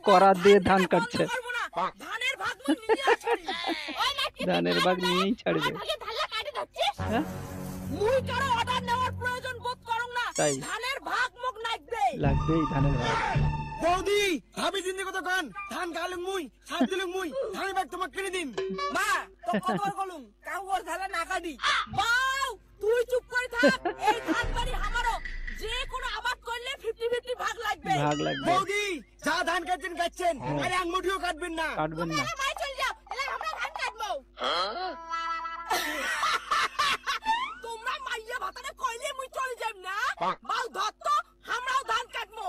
করা দিয়ে ধান কাটছে, ধানের ভাগ নিয়েই ছাড়বে। তাই লাগবেই ধানের ভাগ। বৌদি ভাবি দিন কত গান ধান গালুম মুই সাত দিলুম মুই ধানের ব্যাগ তোমাকে কিনে দিম। মা তো কতবার কলুম কাউ ওর ধালা না কাটি। বাউ তুই চুপ করে থাক, এই ধান বাড়ি আমারও, যে কোনো আবাদ করলে 50-50 ভাগ লাগবে। ভাগ লাগবে। বৌদি যা ধান কাটছেন আরে এক মুঠিও কাটবেন না। কাটবেন না। ভাই চল যাও, এলা আমরা ধান কাটবো। তোমরা মাইয়া ভাতারে কইলে মুই চলে যাম না। বাউ ধত্ত আমরাও ধান কাটবো।